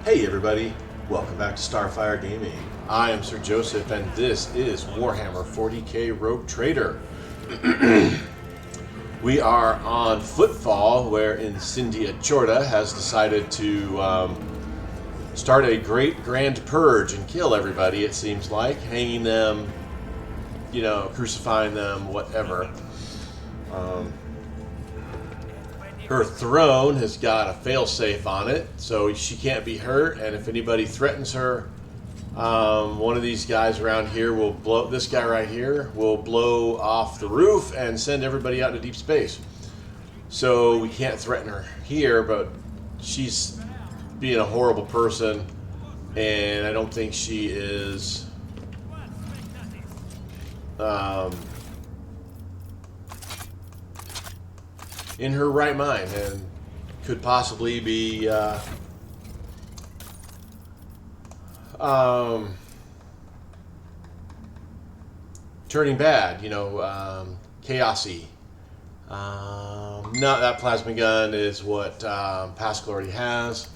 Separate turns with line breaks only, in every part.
Hey everybody, welcome back to Starfyre Gaming. I am Sir Joseph and this is Warhammer 40k Rogue Trader. We are on Footfall, where Incendia Chorda has decided to start a great grand purge and kill everybody, it seems like. Hanging them, you know, crucifying them, whatever. Her throne has got a failsafe on it, so she can't be hurt, and if anybody threatens her, one of these guys around here will blow, this guy right here, will blow off the roof and send everybody out into deep space. So we can't threaten her here, but she's being a horrible person, and I don't think she is in her right mind, and could possibly be turning bad, you know, chaosy. No, that plasma gun is what Pascal already has.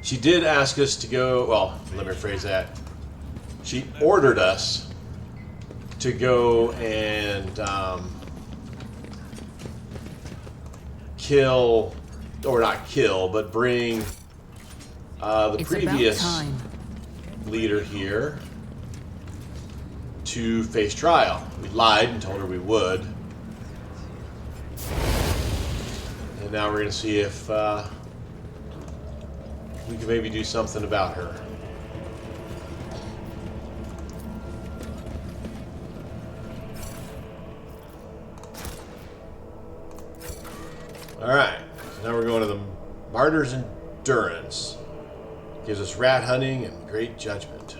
She did ask us to go, well, let me rephrase that. She ordered us to go and kill, or not kill, but bring the previous leader here to face trial. We lied and told her we would. And now we're going to see if we can maybe do something about her. Alright, so now we're going to the Martyr's Endurance. Gives us rat hunting and great judgment.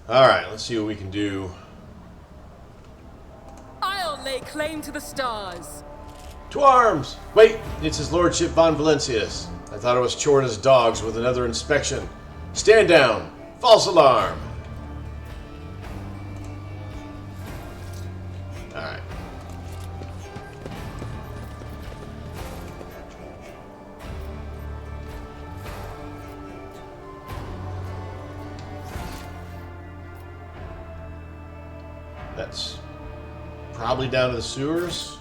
Alright, let's see what we can do.
I'll lay claim to the stars.
To arms! Wait, it's his lordship von Valencius. I thought it was Chorda's dogs with another inspection. Stand down! False alarm! Alright. That's probably down to the sewers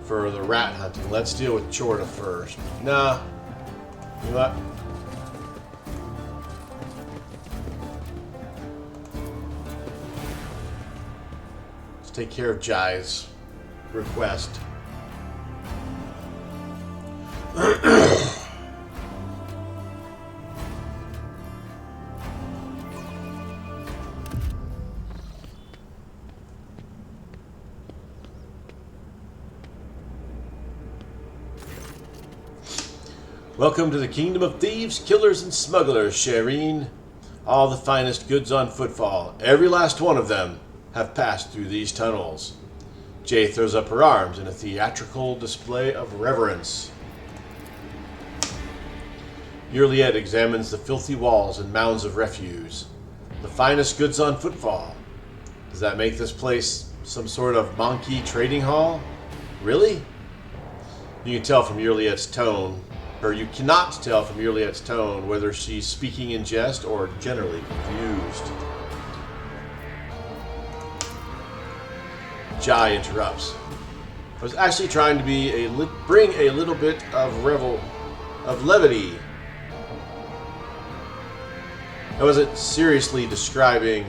for the rat hunting. Let's deal with Chorda first. Nah. You know what? Let's take care of Jai's request. Welcome to the kingdom of thieves, killers, and smugglers, Shireen. All the finest goods on Footfall, every last one of them, have passed through these tunnels. Jay throws up her arms in a theatrical display of reverence. Yurliet examines the filthy walls and mounds of refuse. The finest goods on Footfall. Does that make this place some sort of monkey trading hall? Really? You can tell from Yurliet's tone, or you cannot tell from Yurliet's tone whether she's speaking in jest or generally confused. Jai interrupts. I was actually trying to be bring a little bit of levity. I wasn't seriously describing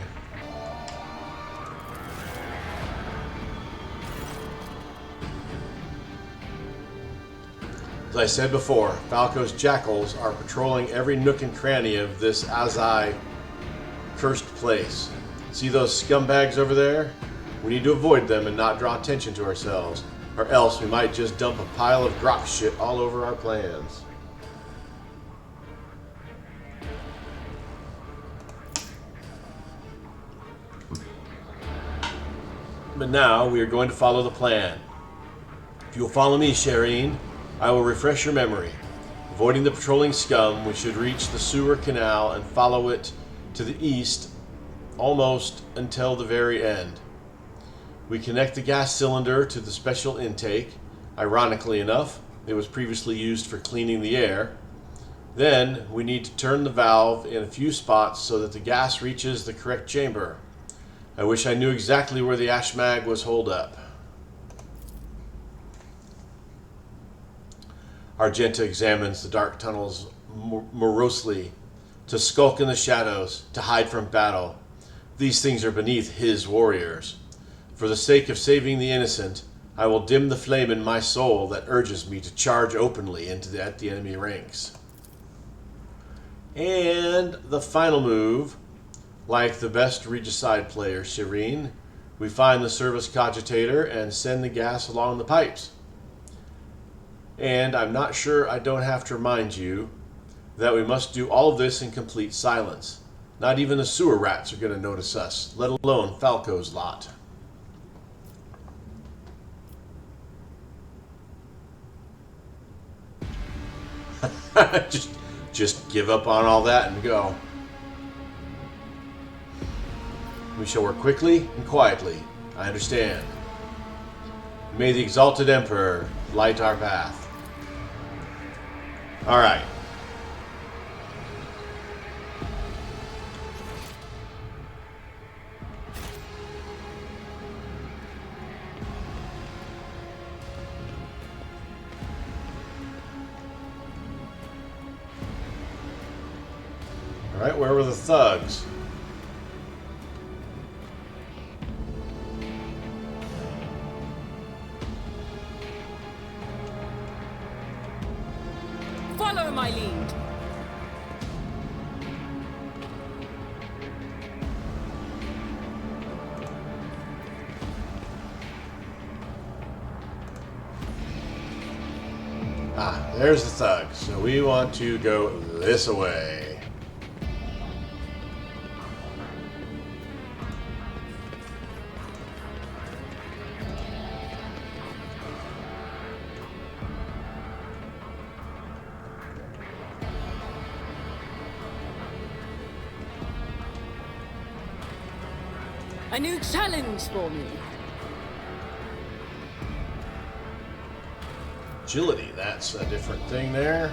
As I said before, Falco's jackals are patrolling every nook and cranny of this Azai cursed place. See those scumbags over there? We need to avoid them and not draw attention to ourselves, or else we might just dump a pile of grok shit all over our plans. But now we are going to follow the plan. If you'll follow me, Shireen, I will refresh your memory. Avoiding the patrolling scum, we should reach the sewer canal and follow it to the east almost until the very end. We connect the gas cylinder to the special intake. Ironically enough, it was previously used for cleaning the air. Then we need to turn the valve in a few spots so that the gas reaches the correct chamber. I wish I knew exactly where the ash mag was holed up. Argenta examines the dark tunnels morosely, to skulk in the shadows, to hide from battle. These things are beneath his warriors. For the sake of saving the innocent, I will dim the flame in my soul that urges me to charge openly at the enemy ranks. And the final move, like the best regicide player, Shireen, we find the service cogitator and send the gas along the pipes. And I'm not sure I don't have to remind you that we must do all of this in complete silence. Not even the sewer rats are going to notice us, let alone Falco's lot. Just give up on all that and go. We shall work quickly and quietly. I understand. May the exalted Emperor light our path. All right. All right, where were the thugs?
Follow my lead.
Ah, there's the thugs. So we want to go this way.
A new challenge for me.
Agility, that's a different thing there.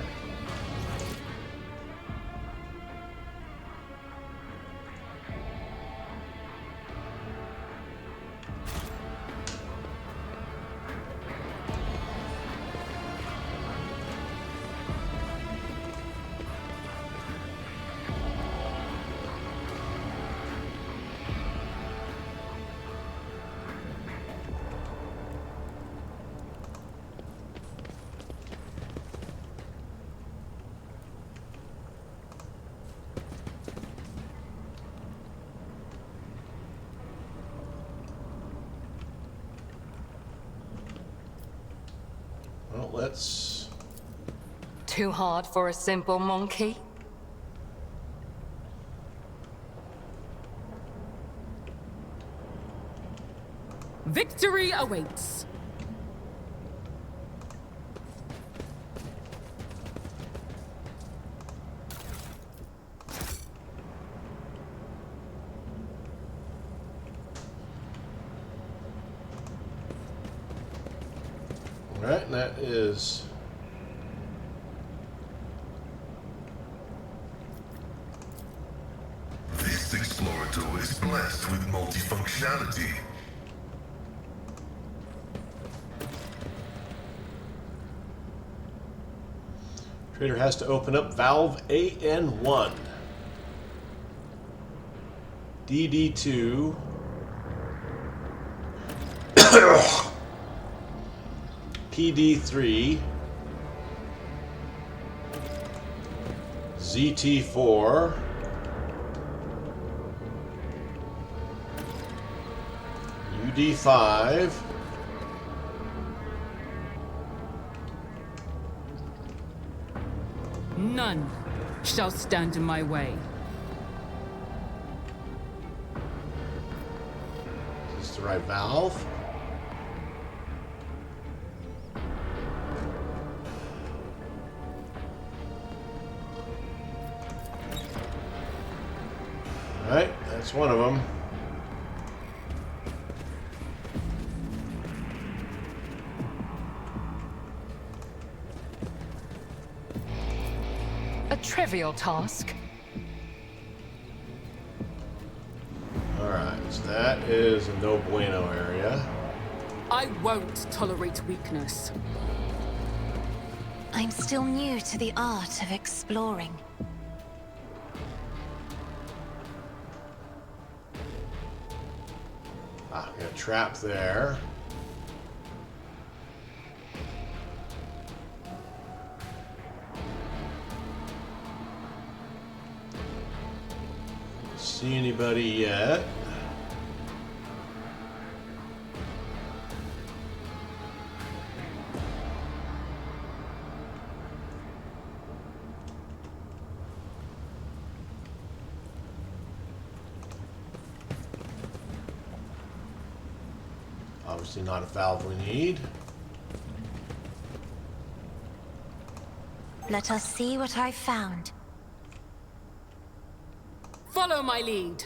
Well, let's...
Too hard for a simple monkey?
Victory awaits.
All right, and that is...
This explorator is blessed with multifunctionality.
Trader has to open up valve AN1. DD2. PD3. ZT4. UD5.
None shall stand in my way.
the right valve. Alright, that's one of them.
A trivial task.
Alright, so that is a no bueno area.
I won't tolerate weakness.
I'm still new to the art of exploring.
Ah, we got a trap there. See anybody yet? Obviously not a valve we need.
Let us see what I've found.
Follow my lead.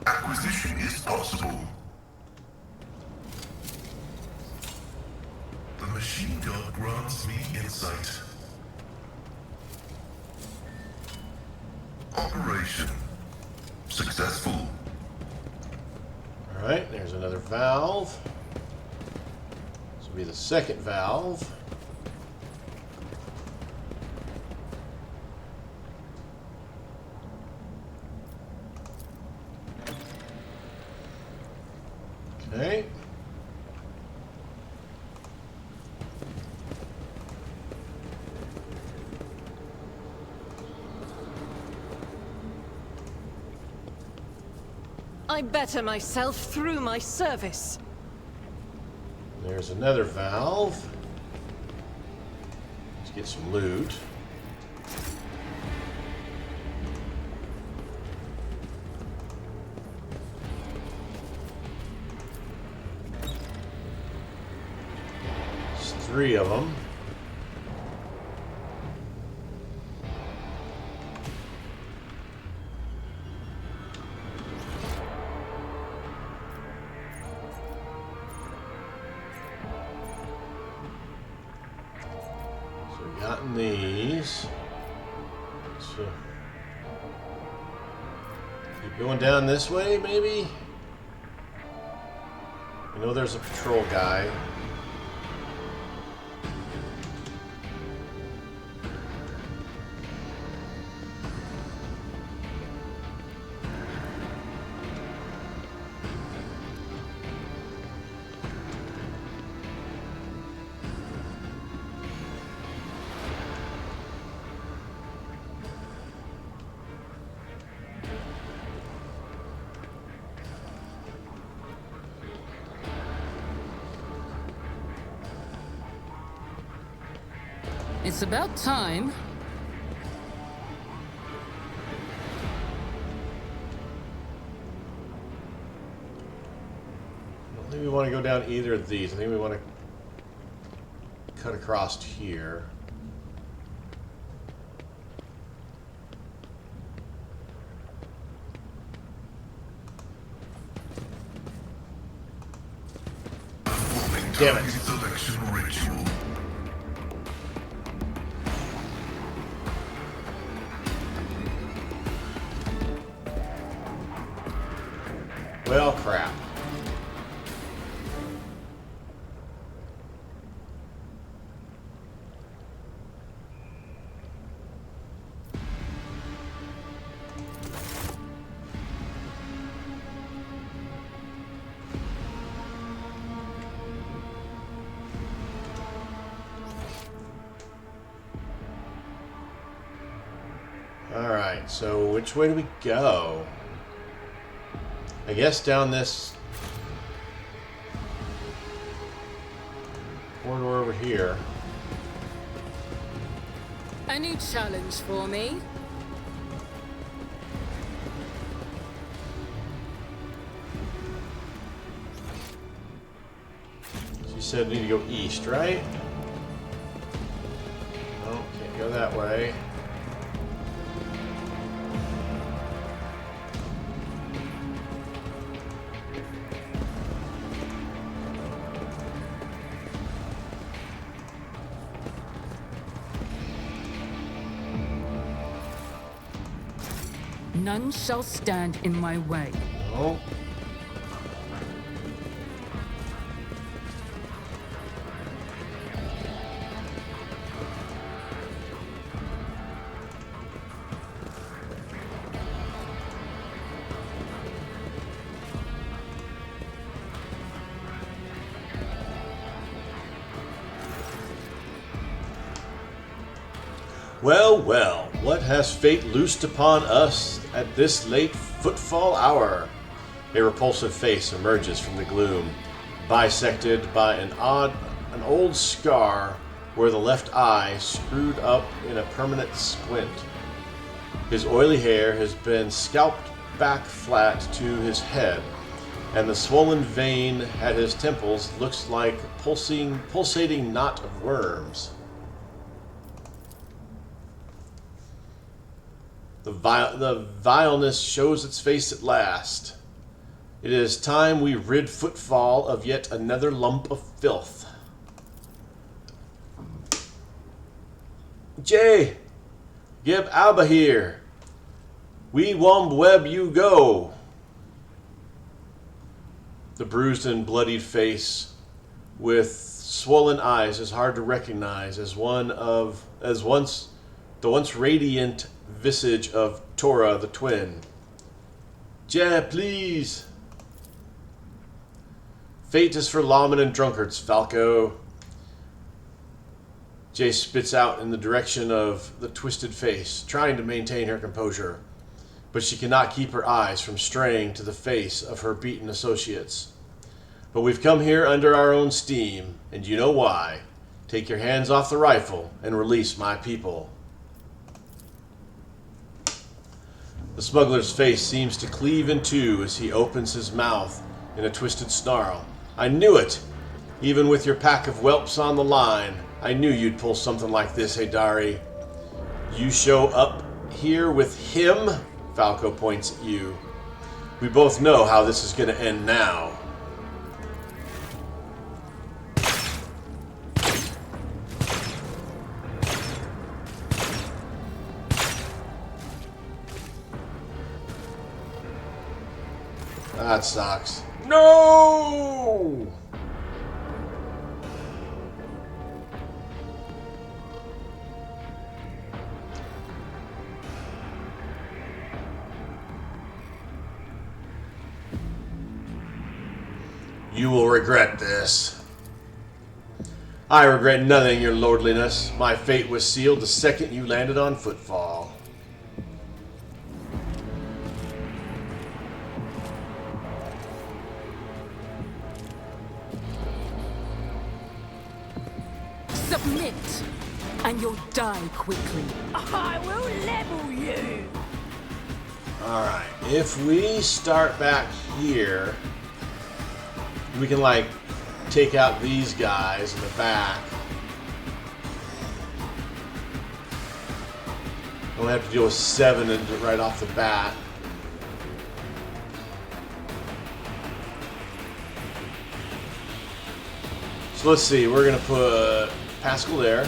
Acquisition is possible. The machine god grants me insight. Operation successful.
Alright, there's another valve. This will be the second valve. Okay.
I better myself through my service.
There's another valve. Let's get some loot. There's 3 of them. Gotten these. So keep going down this way, maybe. I know there's a patrol guy.
It's about time.
I don't think we want to go down either of these. I think we want to cut across here. Damn it.
Selection ritual.
Well, crap. All right, so which way do we go? I guess down this corridor over here.
A new challenge for me.
She said we need to go east, right? No, can't go that way.
None shall stand in my way.
No. Well, well, what has fate loosed upon us at this late footfall hour? A repulsive face emerges from the gloom, bisected by an old scar where the left eye screwed up in a permanent squint. His oily hair has been scalped back flat to his head, and the swollen vein at his temples looks like a pulsating knot of worms. The vileness shows its face at last. It is time we rid Footfall of yet another lump of filth. Jay, Gib Alba here. We womb web you go. The bruised and bloodied face with swollen eyes is hard to recognize as the once radiant visage of Tora the twin. Jay, please. Fate is for lawmen and drunkards, Falco. Jay spits out in the direction of the twisted face, trying to maintain her composure. But she cannot keep her eyes from straying to the face of her beaten associates. But we've come here under our own steam, and you know why. Take your hands off the rifle and release my people. The smuggler's face seems to cleave in two as he opens his mouth in a twisted snarl. I knew it! Even with your pack of whelps on the line, I knew you'd pull something like this, Haydari. You show up here with him? Falco points at you. We both know how this is going to end now. That sucks. No! You will regret this. I regret nothing, your lordliness. My fate was sealed the second you landed on Footfall.
Submit, and you'll die quickly. I will level you.
Alright, if we start back here, we can, like, take out these guys in the back. Don't have to deal with 7 right off the bat. So let's see, we're going to put Pascal there.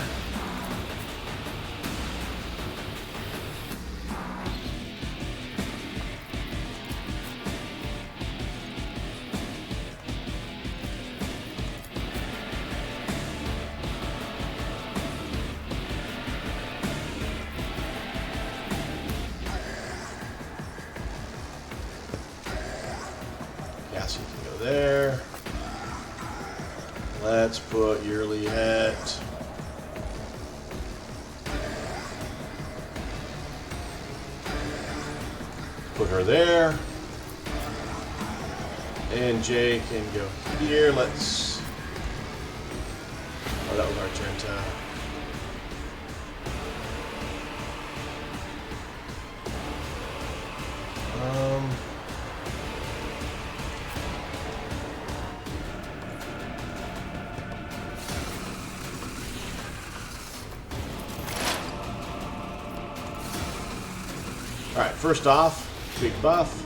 Cassie can go there. Let's put Yearly at put her there. And Jay can go here. Let's oh, that was Argenta. Alright, first off, big buff.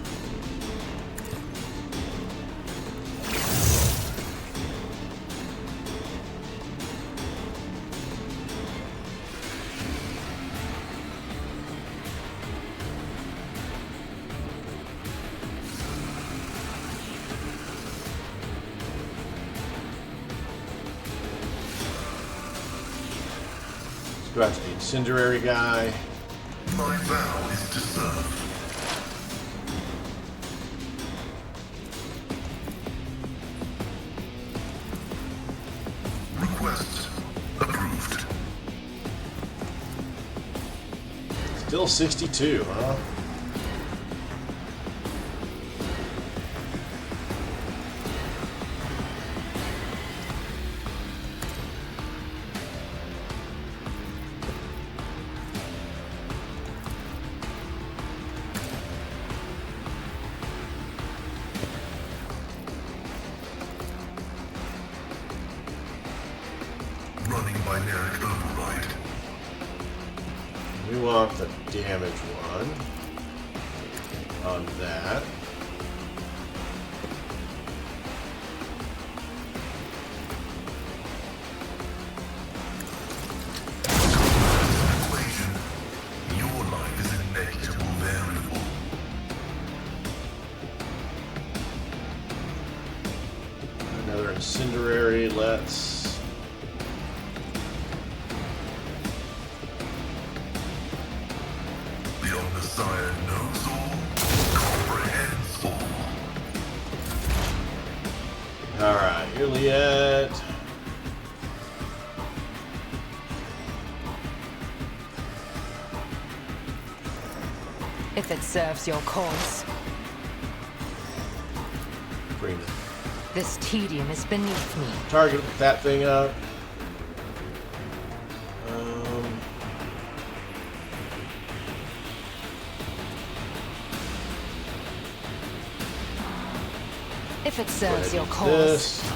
Let's go after the incendiary guy.
My vow is to serve. Request approved.
Still 62, huh?
Running binaric override.
We want the damage one on that.
Equation. Your life is a negligible variable.
Another incendiary, let's...
The Omnissiah knows all, comprehends all.
Alright, here Liet.
If it serves your cause.
Bring the
This tedium is beneath me.
target that thing up.
If it serves your cause.
This.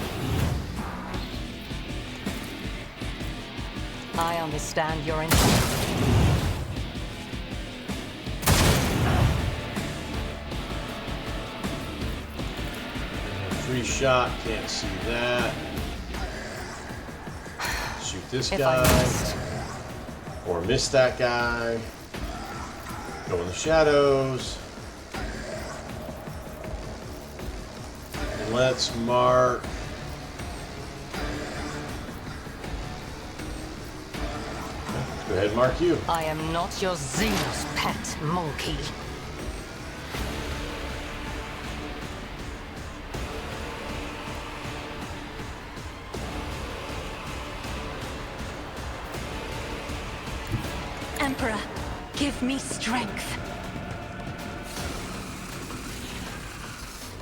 I understand your intent.
Free shot, can't see that. Shoot this
If I
guy.
must.
Or miss that guy. Go in the shadows. And let's mark. Go ahead and mark you.
I am not your Xenos pet monkey.
Emperor, give me strength.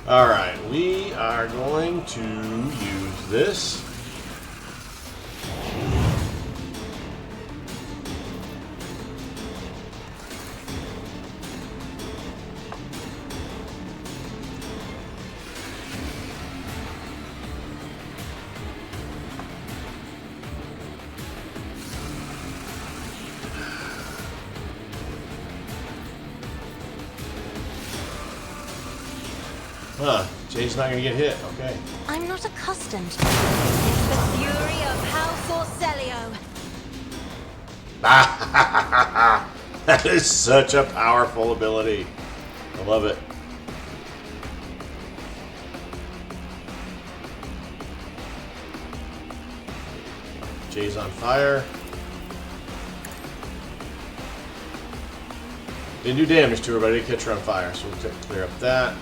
Alright, we are going to use this. Huh, Jay's not gonna get hit, okay.
I'm not accustomed. It's the fury of House Orcelio.
That is such a powerful ability. I love it. Jay's on fire. Didn't do damage to her, but I did catch her on fire, so we'll clear up that.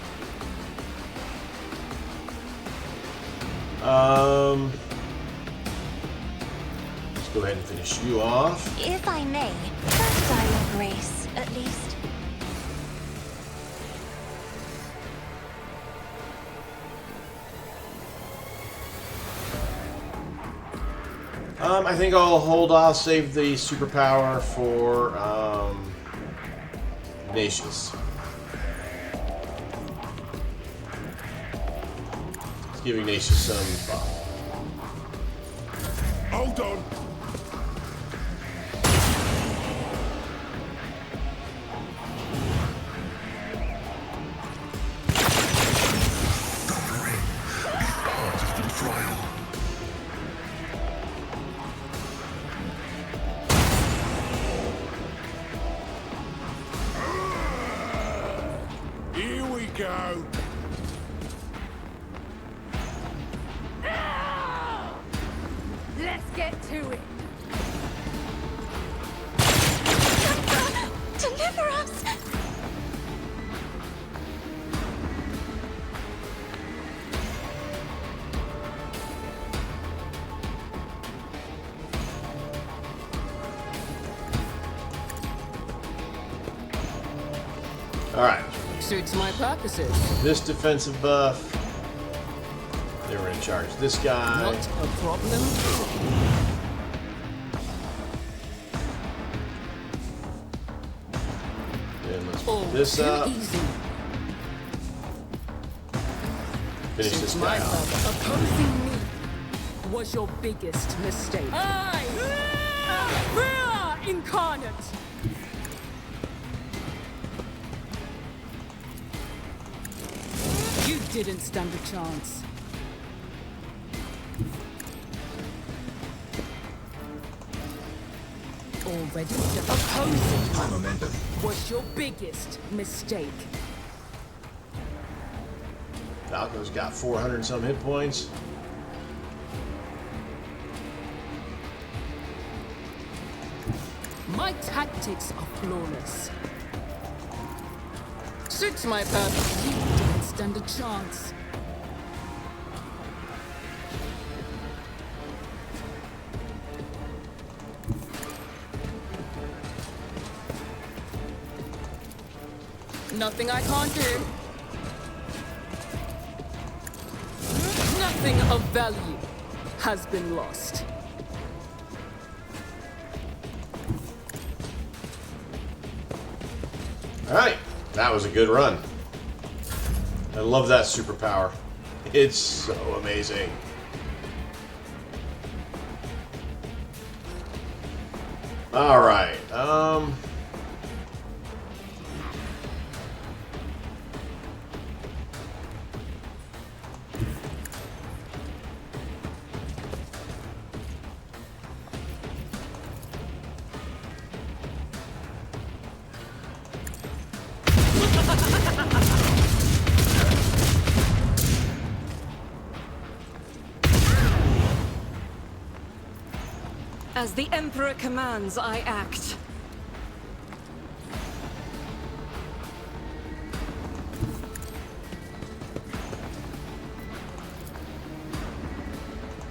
Let's go ahead and finish you off.
If I may, first I your grace, at least.
I think I'll hold off, save the superpower for Ignatius. Let's give Ignatius some buff.
Hold on.
go.
Let's get to it.
Deliver us!
All right.
Suits my purposes.
This defensive buff. They were in charge. This guy.
Not a problem.
Then let's
Oh,
put this
too
up.
easy.
Finish this
Suits
guy
my
off.
purpose. Opposing me was your biggest mistake. I, Fear incarnate. You didn't stand a chance. Already opposing
High momentum.
was your biggest mistake.
Falco's got 400 and some hit points.
My tactics are flawless. Suits my purpose. You didn't stand a chance. Nothing I can't do. Nothing of value has been lost.
All right. That was a good run. I love that superpower. It's so amazing. All right.
As the Emperor commands, I act.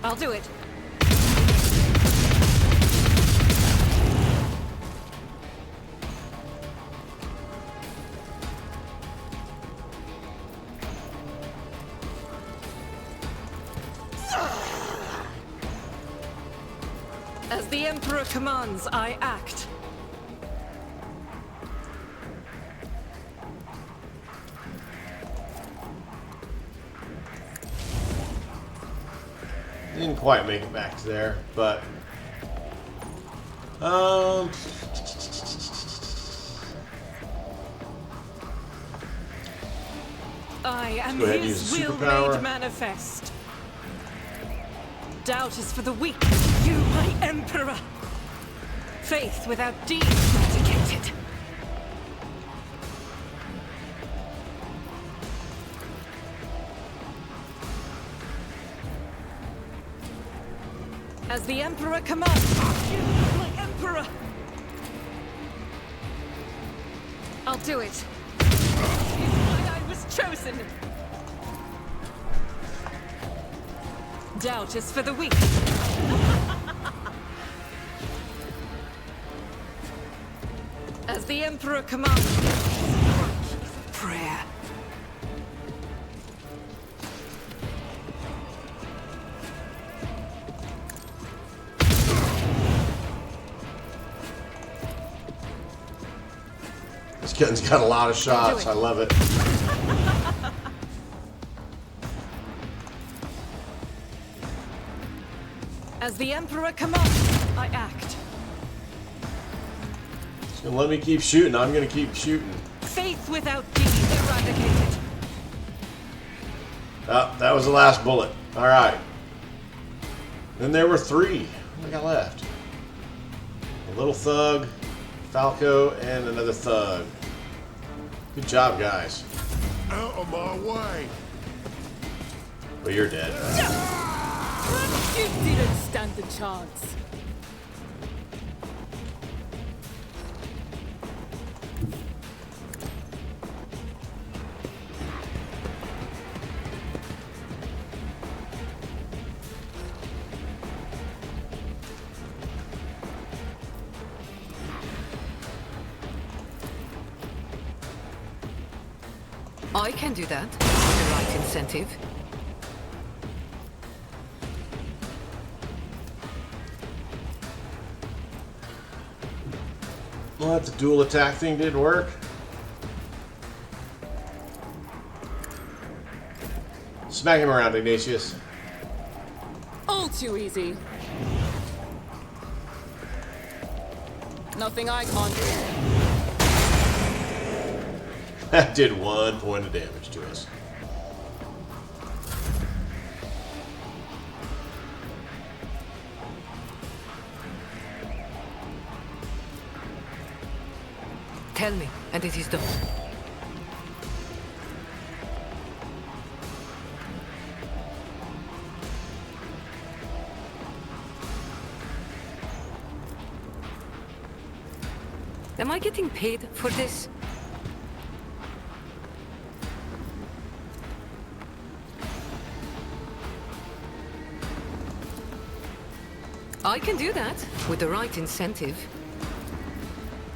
I'll do it. As the Emperor commands, I act.
Didn't quite make it back to there, but
I am
go ahead and
his
use the
will
superpower.
made manifest. Doubt is for the weak, you, my Emperor. Faith without deeds eradicated. As the Emperor commands, you, my Emperor. I'll do it. It's why I was chosen. Doubt is for the weak. As the Emperor commands, prayer.
this gun's got a lot of shots. I love it.
As the Emperor commands, I act.
It's gonna let me keep shooting. I'm gonna keep shooting.
Faith without deeds eradicated.
Oh, that was the last bullet. All right. Then there were three. What do I got left? A little thug, Falco, and another thug. Good job, guys.
Out of my way!
Well, you're dead.
You didn't stand a chance.
I can do that. With the right incentive.
What, the dual attack thing didn't work? Smack him around, Ignatius.
All too easy. Nothing I can't do.
That did 1 point of damage to us.
Tell me, and it is done. Am I getting paid for this? I can do that with the right incentive.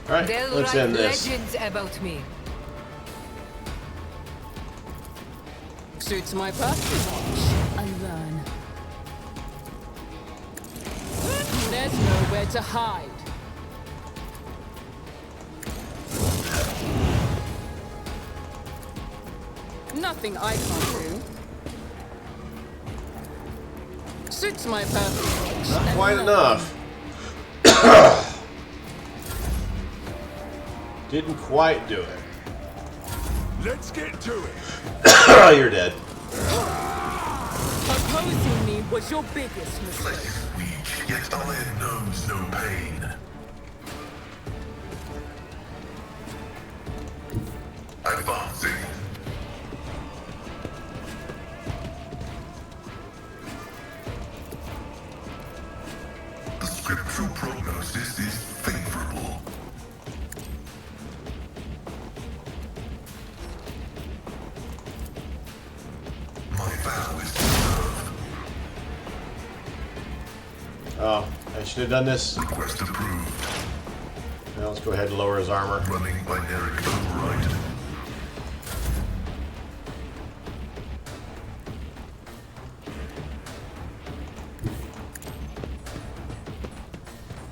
All right,
They'll
let's
write
end this.
legends about me.
Suits my purpose. Watch and learn. There's nowhere to hide. Nothing I can't do. Suits my purpose.
Not
and
quite
learn.
enough. Didn't quite do it.
Let's get to it!
You're dead.
Opposing me was your biggest
Flesh
mistake.
is weak, yet iron knows no pain. Advancing. The scriptural prognosis is favorable. My vow is to serve.
Oh, I should have done this.
Request approved.
Now let's go ahead and lower his armor.
Running binary override.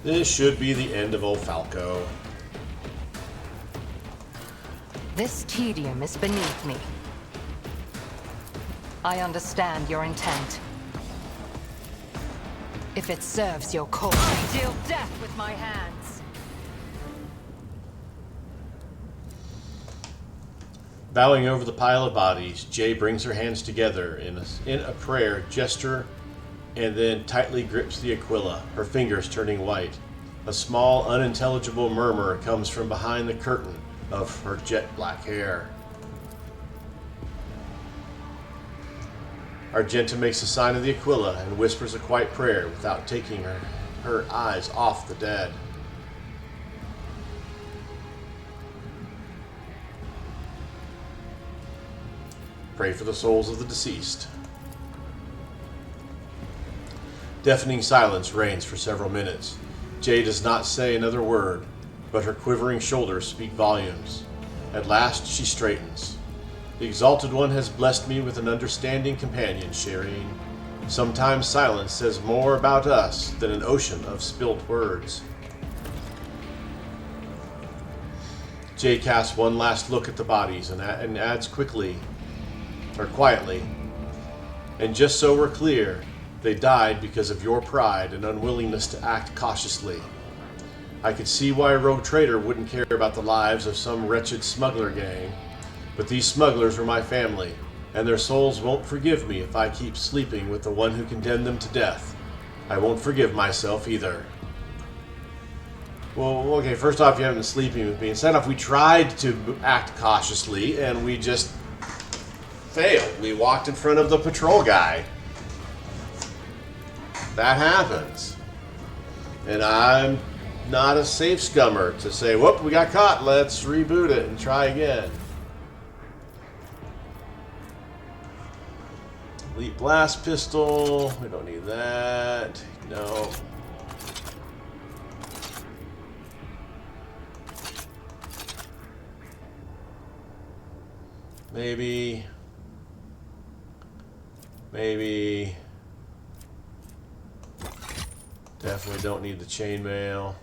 This should be the end of old Falco.
This tedium is beneath me. I understand your intent. If it serves your cause, I deal death with my hands.
Bowing over the pile of bodies, Jay brings her hands together in a prayer gesture and then tightly grips the Aquila, her fingers turning white. A small, unintelligible murmur comes from behind the curtain of her jet black hair. Argenta makes a sign of the Aquila and whispers a quiet prayer without taking her eyes off the dead. Pray for the souls of the deceased. Deafening silence reigns for several minutes. Jay does not say another word, but her quivering shoulders speak volumes. At last she straightens. The Exalted One has blessed me with an understanding companion, Shireen. Sometimes silence says more about us than an ocean of spilt words. Jay casts one last look at the bodies and adds quietly, and just so we're clear, they died because of your pride and unwillingness to act cautiously. I could see why a rogue trader wouldn't care about the lives of some wretched smuggler gang, but these smugglers were my family, and their souls won't forgive me if I keep sleeping with the one who condemned them to death. I won't forgive myself either. Well, okay, first off, you haven't been sleeping with me. And second off, we tried to act cautiously, and we just failed. We walked in front of the patrol guy. That happens. And I'm not a safe scummer to say, whoop, we got caught. Let's reboot it and try again. Elite blast pistol. We don't need that. No. Maybe. Definitely don't need the chainmail.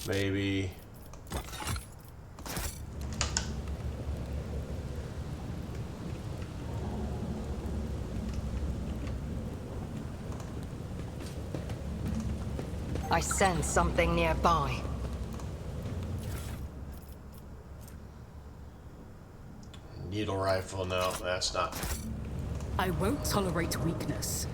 Maybe.
I sense something nearby.
Needle rifle, no, that's not.
I won't tolerate weakness.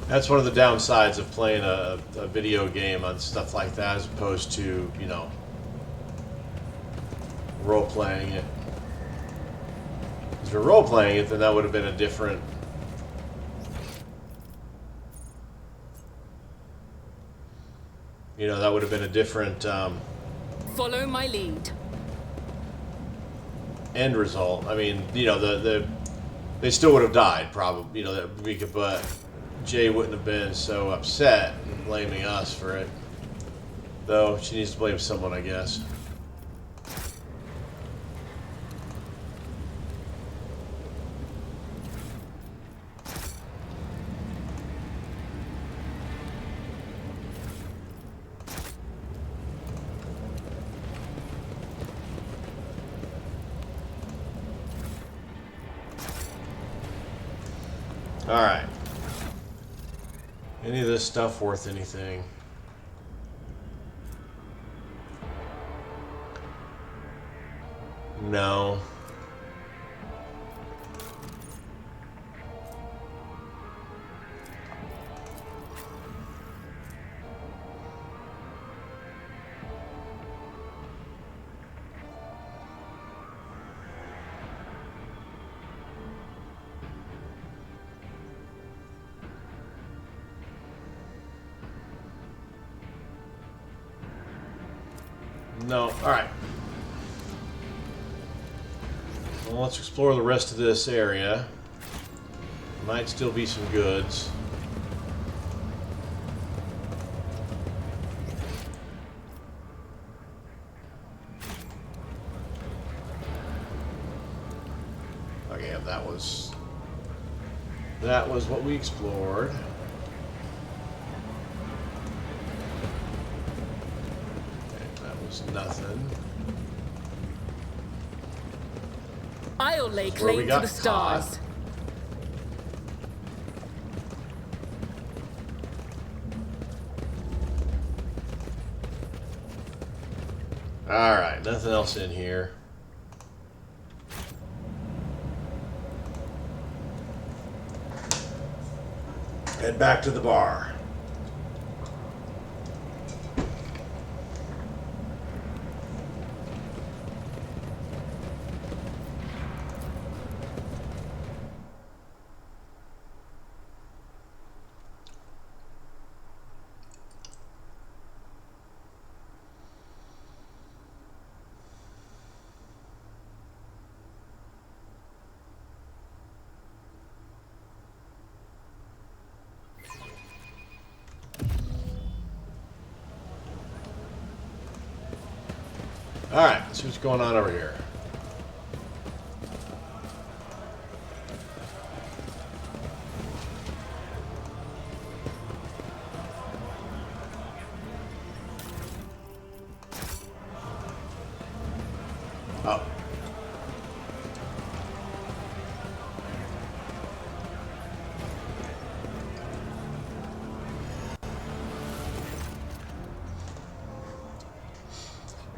That's one of the downsides of playing a video game on stuff like that as opposed to, you know, role-playing it. If you're role-playing it, then that would have been a different... You know, that would have been a different
Follow my lead.
end result. I mean, you know, they still would have died, probably. You know, but Jay wouldn't have been so upset and blaming us for it. Though she needs to blame someone, I guess. Alright. Any of this stuff worth anything? No. No. Alright. Well, let's explore the rest of this area. Might still be some goods. Okay, that was what we explored. Nothing.
I'll lay claim to the stars.
Alright, nothing else in here. Head back to the bar. Alright, let's see what's going on over here. Oh.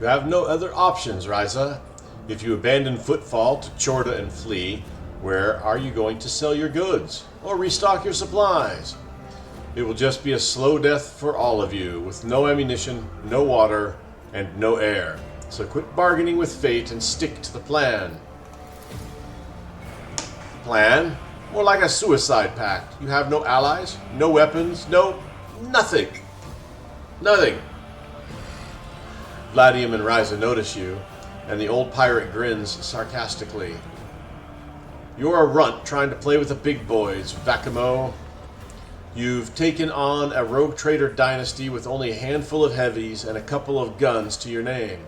You have no other options, Ryza. If you abandon Footfall to Chorda and flee, Where are you going to sell your goods or restock your supplies? It will just be a slow death for all of you, with no ammunition, no water, and no air. So quit bargaining with fate and stick to the plan. Plan? More like a suicide pact. You have no allies, no weapons, nothing. Nothing. Vladium and Ryza notice you, and the old pirate grins sarcastically. You're a runt trying to play with the big boys, Vakamo. You've taken on a rogue trader dynasty with only a handful of heavies and a couple of guns to your name.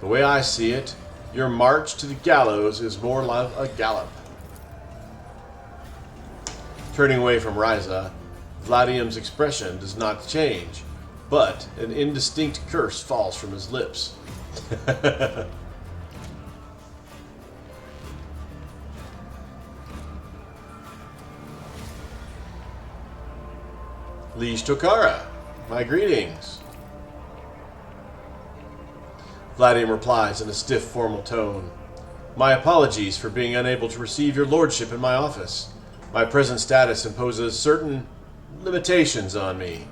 The way I see it, your march to the gallows is more like a gallop. Turning away from Ryza, Vladium's expression does not change, but an indistinct curse falls from his lips. Liege Tokara, my greetings. Vladium replies in a stiff, formal tone. My apologies for being unable to receive your lordship in my office. My present status imposes certain limitations on me.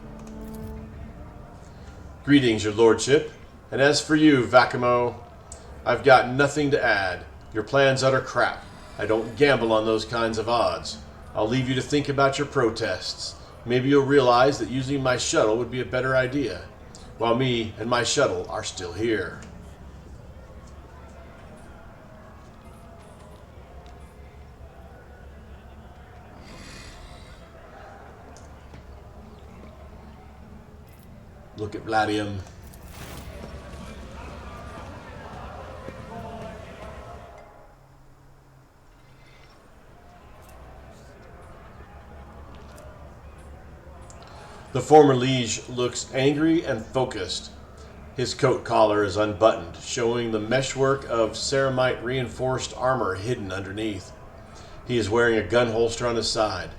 Greetings, your lordship. And as for you, Vakamo, I've got nothing to add. Your plan's utter crap. I don't gamble on those kinds of odds. I'll leave you to think about your protests. Maybe you'll realize that using my shuttle would be a better idea, while me and my shuttle are still here. Look at Vladium. The former liege looks angry and focused. His coat collar is unbuttoned, showing the meshwork of ceramite reinforced armor hidden underneath. He is wearing a gun holster on his side.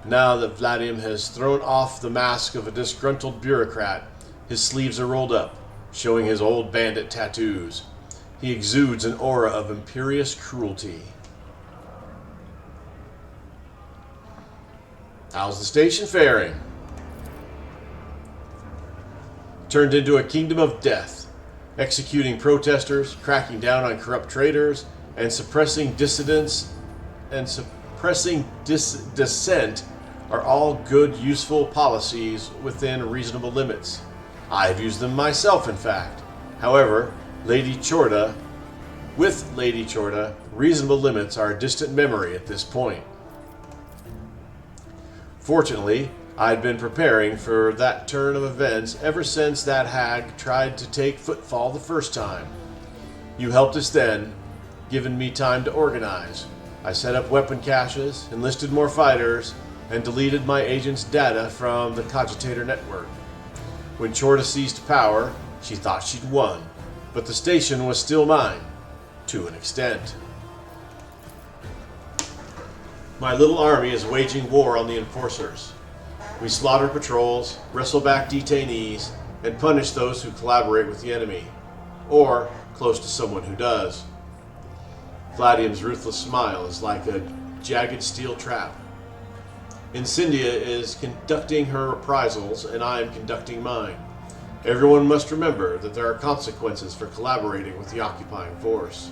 Now that Vladium has thrown off the mask of a disgruntled bureaucrat, his sleeves are rolled up, showing his old bandit tattoos. He exudes an aura of imperious cruelty. How's the station faring? Turned into a kingdom of death, executing protesters, cracking down on corrupt traders, and suppressing dissidents and suppressing dissent are all good, useful policies within reasonable limits. I've used them myself, in fact. However, with Lady Chorda, reasonable limits are a distant memory at this point. Fortunately, I'd been preparing for that turn of events ever since that hag tried to take Footfall the first time. You helped us then, given me time to organize. I set up weapon caches, enlisted more fighters, and deleted my agent's data from the Cogitator network. When Chorda seized power, she thought she'd won, but the station was still mine, to an extent. My little army is waging war on the enforcers. We slaughter patrols, wrestle back detainees, and punish those who collaborate with the enemy, or close to someone who does. Vladium's ruthless smile is like a jagged steel trap. Incendia is conducting her reprisals, and I am conducting mine. Everyone must remember that there are consequences for collaborating with the occupying force.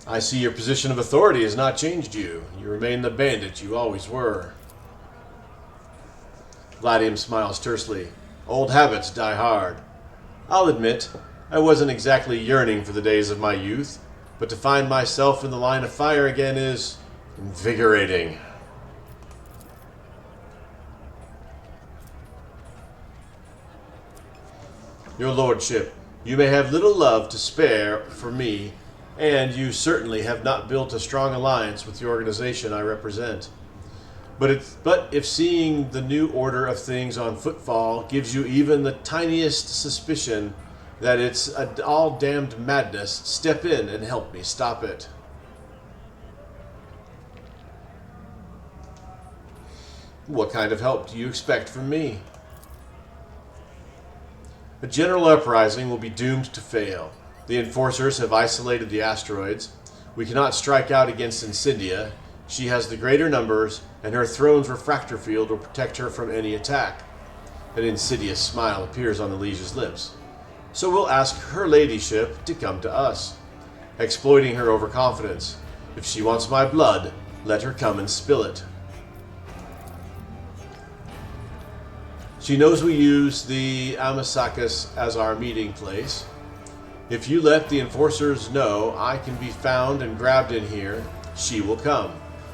I see your position of authority has not changed you. You remain the bandit you always were. Vladium smiles tersely. Old habits die hard. I'll admit, I wasn't exactly yearning for the days of my youth, but to find myself in the line of fire again is invigorating. Your lordship, you may have little love to spare for me, and you certainly have not built a strong alliance with the organization I represent. But if seeing the new order of things on Footfall gives you even the tiniest suspicion that it's all damned madness, step in and help me stop it. What kind of help do you expect from me? A general uprising will be doomed to fail. The enforcers have isolated the asteroids. We cannot strike out against Incendia. She has the greater numbers, and her throne's refractor field will protect her from any attack. An insidious smile appears on the liege's lips. So we'll ask her ladyship to come to us, exploiting her overconfidence. If she wants my blood, let her come and spill it. She knows we use the Amasakis as our meeting place. If you let the enforcers know I can be found and grabbed in here, she will come,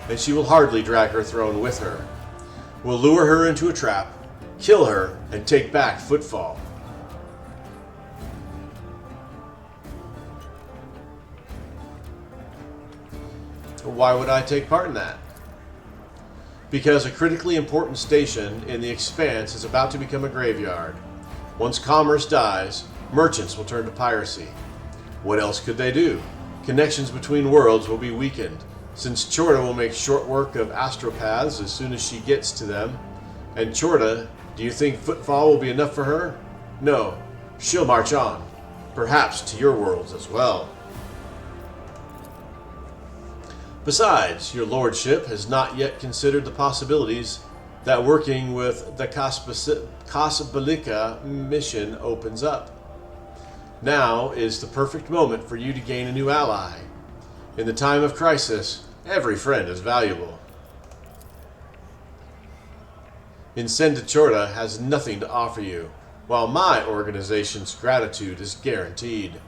and she will hardly drag her throne with her. We'll lure her into a trap, kill her, and take back Footfall. Why would I take part in that? Because a critically important station in the Expanse is about to become a graveyard. Once commerce dies, merchants will turn to piracy. What else could they do? Connections between worlds will be weakened, since Chorda will make short work of astropaths as soon as she gets to them. And Chorda, do you think Footfall will be enough for her? No, she'll march on, perhaps to your worlds as well. Besides, your lordship has not yet considered the possibilities that working with the Casablanca mission opens up. Now is the perfect moment for you to gain a new ally. In the time of crisis, every friend is valuable. Incendia Chorda has nothing to offer you, while my organization's gratitude is guaranteed.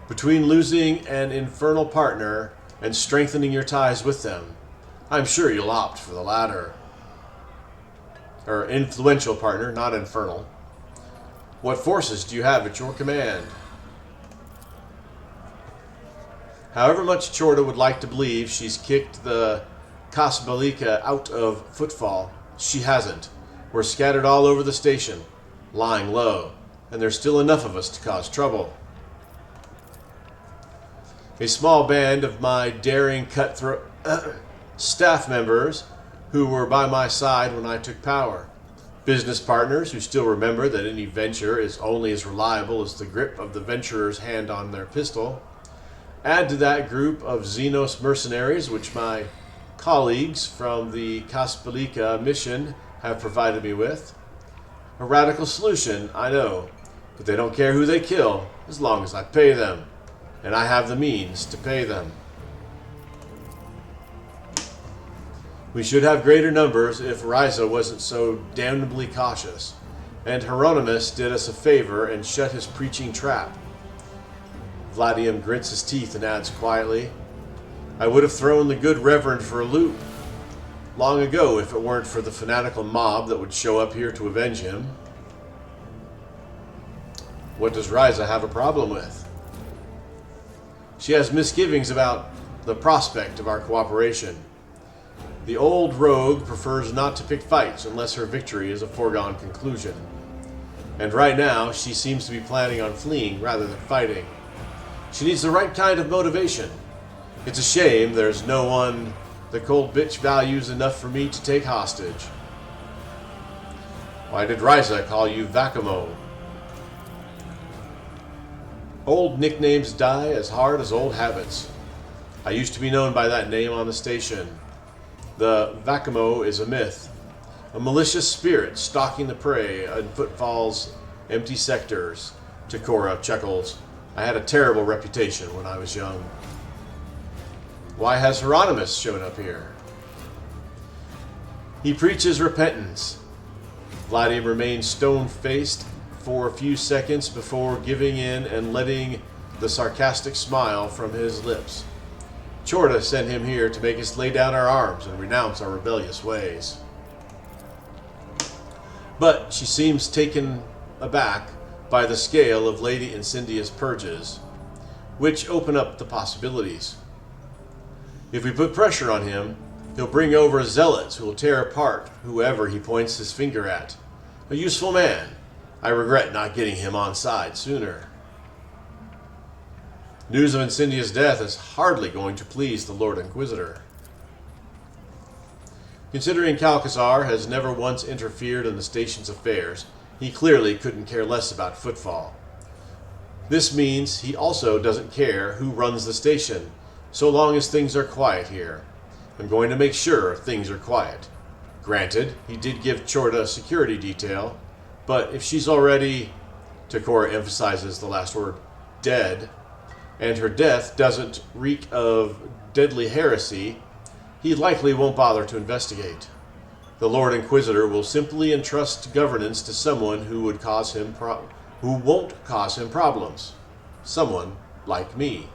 Between losing an infernal partner and strengthening your ties with them, I'm sure you'll opt for the latter. Or influential partner, not infernal. What forces do you have at your command? However much Chorda would like to believe she's kicked the Casablanca out of Footfall, she hasn't. We're scattered all over the station, lying low, and there's still enough of us to cause trouble. A small band of my daring cutthroat staff members who were by my side when I took power. Business partners who still remember that any venture is only as reliable as the grip of the venturer's hand on their pistol. Add to that group of Xenos mercenaries which my colleagues from the Casablanca mission have provided me with. A radical solution, I know, but they don't care who they kill as long as I pay them. And I have the means to pay them. We should have greater numbers if Ryza wasn't so damnably cautious, and Hieronymus did us a favor and shut his preaching trap. Vladium grits his teeth and adds quietly, I would have thrown the good reverend for a loop long ago if it weren't for the fanatical mob that would show up here to avenge him. What does Ryza have a problem with? She has misgivings about the prospect of our cooperation. The old rogue prefers not to pick fights unless her victory is a foregone conclusion. And right now, she seems to be planning on fleeing rather than fighting. She needs the right kind of motivation. It's a shame there's no one the cold bitch values enough for me to take hostage. Why did Ryza call you Vakamo? Old nicknames die as hard as old habits. I used to be known by that name on the station. The Vakamo is a myth, a malicious spirit stalking the prey in Footfall's empty sectors. Takora chuckles. I had a terrible reputation when I was young. Why has Hieronymus shown up here? He preaches repentance. Vladium remains stone-faced for a few seconds before giving in and letting the sarcastic smile from his lips. Chorda sent him here to make us lay down our arms and renounce our rebellious ways. But she seems taken aback by the scale of Lady Incendia's purges, which open up the possibilities. If we put pressure on him, he'll bring over zealots who will tear apart whoever he points his finger at. A useful man. I regret not getting him on side sooner. News of Incendia's death is hardly going to please the Lord Inquisitor. Considering Calcazar has never once interfered in the station's affairs, he clearly couldn't care less about footfall. This means he also doesn't care who runs the station, so long as things are quiet here. I'm going to make sure things are quiet. Granted, he did give Chorda a security detail, but if she's already, Takora emphasizes the last word, dead, and her death doesn't reek of deadly heresy, he likely won't bother to investigate. The Lord Inquisitor will simply entrust governance to someone who won't cause him problems. Someone like me.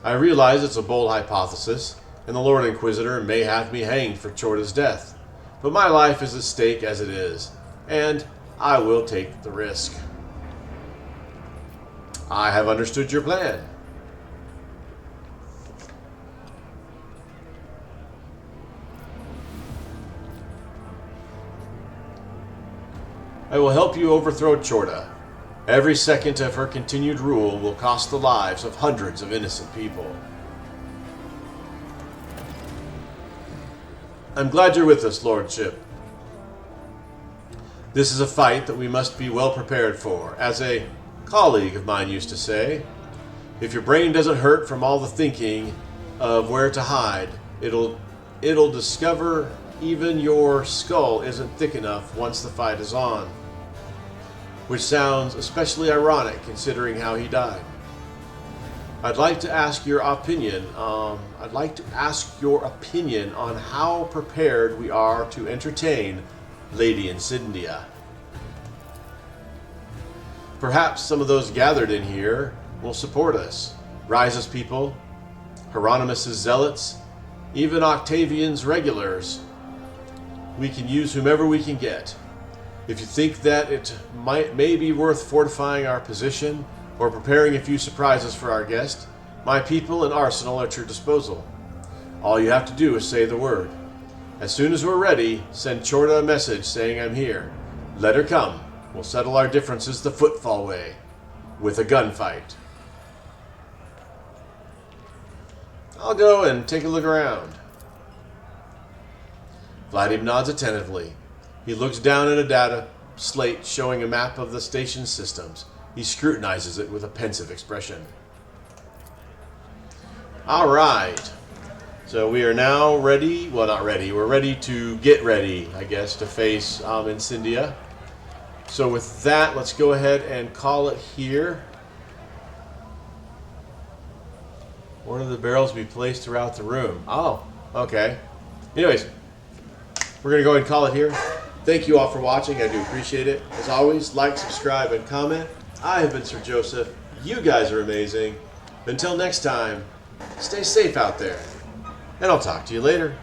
I realize it's a bold hypothesis, and the Lord Inquisitor may have me hanged for Chorda's death, but my life is at stake as it is, and I will take the risk. I have understood your plan. I will help you overthrow Chorda. Every second of her continued rule will cost the lives of hundreds of innocent people. I'm glad you're with us, Lordship. This is a fight that we must be well prepared for. As a colleague of mine used to say, if your brain doesn't hurt from all the thinking of where to hide, it'll discover even your skull isn't thick enough once the fight is on. Which sounds especially ironic considering how he died. I'd like to ask your opinion on how prepared we are to entertain Lady Incendia. Perhaps some of those gathered in here will support us. Rise's people, Hieronymus' zealots, even Octavian's regulars. We can use whomever we can get. If you think that it may be worth fortifying our position or preparing a few surprises for our guest, my people and arsenal are at your disposal. All you have to do is say the word. As soon as we're ready, send Chorda a message saying I'm here. Let her come. We'll settle our differences the footfall way, with a gunfight. I'll go and take a look around. Vladim nods attentively. He looks down at a data slate showing a map of the station's systems. He scrutinizes it with a pensive expression. All right. So we are now ready. Well, not ready. We're ready to get ready, I guess, to face Incendia. So with that, let's go ahead and call it here. One of the barrels be placed throughout the room. Oh, okay. Anyways, we're going to go ahead and call it here. Thank you all for watching. I do appreciate it. As always, like, subscribe, and comment. I have been Sir Joseph. You guys are amazing. Until next time, stay safe out there. And I'll talk to you later.